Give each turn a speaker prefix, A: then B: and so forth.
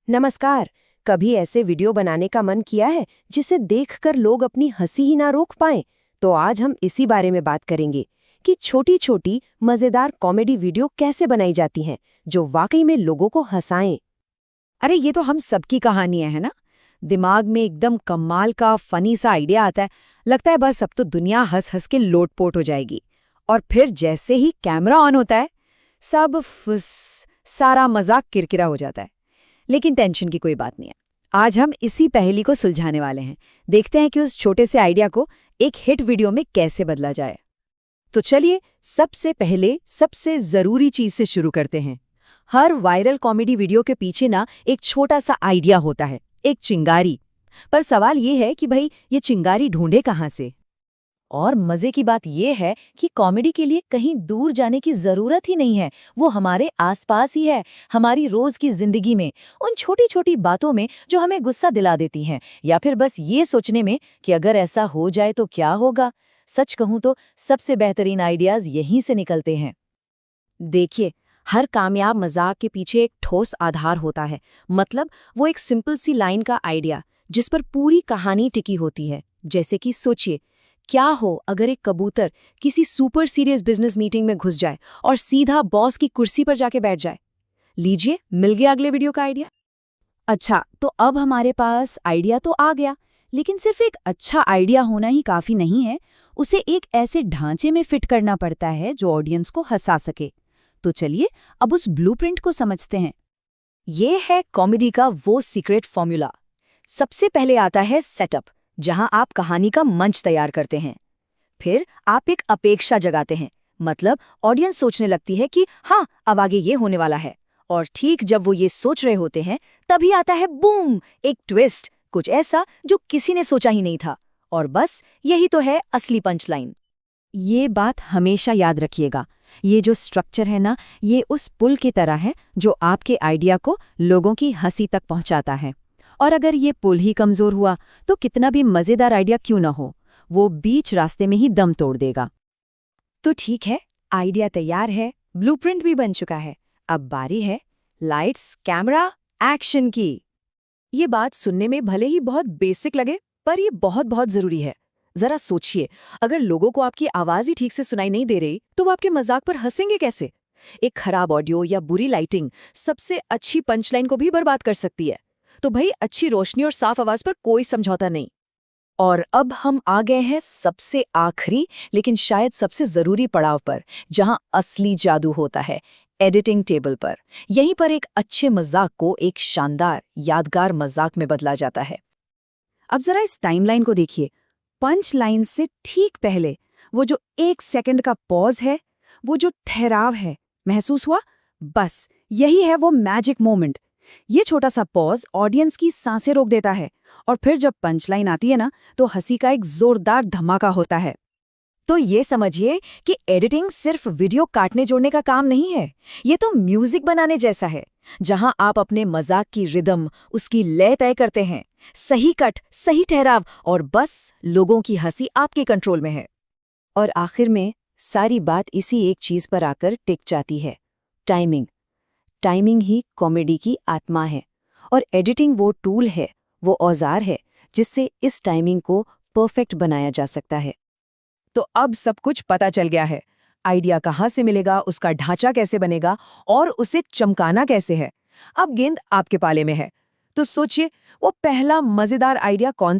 A: नमस्कार। कभी ऐसे वीडियो बनाने का मन किया है जिसे देखकर लोग अपनी हंसी ही ना रोक पाएं? तो आज हम इसी बारे में बात करेंगे कि छोटी छोटी मजेदार कॉमेडी वीडियो कैसे बनाई जाती हैं जो वाकई में लोगों को हंसाएं।
B: अरे ये तो हम सबकी कहानियां है ना। दिमाग में एकदम कमाल का फनी सा आइडिया आता है। लगता है बस अब तो दुनिया हंस हंस के लोटपोट हो जाएगी। और फिर जैसे ही कैमरा ऑन होता है सब फुस, सारा मजाक किरकिरा हो जाता है। लेकिन टेंशन की कोई बात नहीं है। आज हम इसी पहेली को सुलझाने वाले हैं। देखते हैं कि उस छोटे से आइडिया को एक हिट वीडियो में कैसे बदला जाए।
A: तो चलिए सबसे पहले सबसे जरूरी चीज से शुरू करते हैं। हर वायरल कॉमेडी वीडियो के पीछे ना एक छोटा सा आइडिया होता है, एक चिंगारी। पर सवाल ये है कि भाई ये चिंगारी ढूंढे कहाँ से। और मजे की बात यह है कि कॉमेडी के लिए कहीं दूर जाने की जरूरत ही नहीं है, वो हमारे आसपास ही है, हमारी रोज की जिंदगी में, उन छोटी छोटी बातों में जो हमें गुस्सा दिला देती हैं, या फिर बस ये सोचने में कि अगर ऐसा हो जाए तो क्या होगा। सच कहूं तो सबसे बेहतरीन आइडियाज यहीं से निकलते हैं। देखिए, हर कामयाब मजाक के पीछे एक ठोस आधार होता है। मतलब वो एक सिंपल सी लाइन का आइडिया जिस पर पूरी कहानी टिकी होती है। जैसे कि सोचिए, क्या हो अगर एक कबूतर किसी सुपर सीरियस बिजनेस मीटिंग में घुस जाए और सीधा बॉस की कुर्सी पर जाके बैठ जाए। लीजिए, मिल गया अगले वीडियो का आइडिया। अच्छा, तो अब हमारे पास आइडिया तो आ गया, लेकिन सिर्फ एक अच्छा आइडिया होना ही काफी नहीं है। उसे एक ऐसे ढांचे में फिट करना पड़ता है जो ऑडियंस को हंसा सके। तो चलिए अब उस ब्लूप्रिंट को समझते हैं। ये है कॉमेडी का वो सीक्रेट फॉर्मूला। सबसे पहले आता है सेटअप, जहां आप कहानी का मंच तैयार करते हैं। फिर आप एक अपेक्षा जगाते हैं, मतलब ऑडियंस सोचने लगती है कि हाँ, अब आगे ये होने वाला है। और ठीक जब वो ये सोच रहे होते हैं तभी आता है बूम, एक ट्विस्ट, कुछ ऐसा जो किसी ने सोचा ही नहीं था। और बस यही तो है असली पंचलाइन। ये बात हमेशा याद रखिएगा। ये जो स्ट्रक्चर है ना, ये उस पुल की तरह है जो आपके आइडिया को लोगों की हंसी तक पहुंचाता है। और अगर ये पुल ही कमजोर हुआ तो कितना भी मजेदार आइडिया क्यों ना हो, वो बीच रास्ते में ही दम तोड़ देगा। तो ठीक है, आइडिया तैयार है, ब्लूप्रिंट भी बन चुका है। अब बारी है लाइट्स, कैमरा, एक्शन की। ये बात सुनने में भले ही बहुत बेसिक लगे, पर ये बहुत बहुत जरूरी है। जरा सोचिए, अगर लोगों को आपकी आवाज ही ठीक से सुनाई नहीं दे रही तो वो आपके मजाक पर हंसेंगे कैसे। एक खराब ऑडियो या बुरी लाइटिंग सबसे अच्छी पंचलाइन को भी बर्बाद कर सकती है। तो भाई, अच्छी रोशनी और साफ आवाज पर कोई समझौता नहीं। और अब हम आ गए हैं सबसे आखिरी लेकिन शायद सबसे जरूरी पड़ाव पर, जहां असली जादू होता है, एडिटिंग टेबल पर। यहीं पर एक अच्छे मजाक को एक शानदार यादगार मजाक में बदला जाता है। अब जरा इस टाइमलाइन को देखिए। पंच लाइन से ठीक पहले वो जो 1 सेकंड का पॉज है, वो जो ठहराव है, महसूस हुआ? बस यही है वो मैजिक मोमेंट। ये छोटा सा पॉज ऑडियंस की सांसें रोक देता है, और फिर जब पंचलाइन आती है ना, तो हंसी का एक जोरदार धमाका होता है। तो ये समझिए कि एडिटिंग सिर्फ वीडियो काटने जोड़ने का काम नहीं है, ये तो म्यूजिक बनाने जैसा है, जहां आप अपने मजाक की रिदम, उसकी लय तय करते हैं। सही कट, सही ठहराव, और बस लोगों की हंसी आपके कंट्रोल में है। और आखिर में सारी बात इसी एक चीज पर आकर टिक जाती है, टाइमिंग। टाइमिंग ही कॉमेडी की आत्मा है, और एडिटिंग वो टूल है, वो औजार है जिससे इस टाइमिंग को परफेक्ट बनाया जा सकता है। तो अब सब कुछ पता चल गया है। आइडिया कहाँ से मिलेगा, उसका ढांचा कैसे बनेगा, और उसे चमकाना कैसे है। अब गेंद आपके पाले में है। तो सोचिए, वो पहला मजेदार आइडिया कौन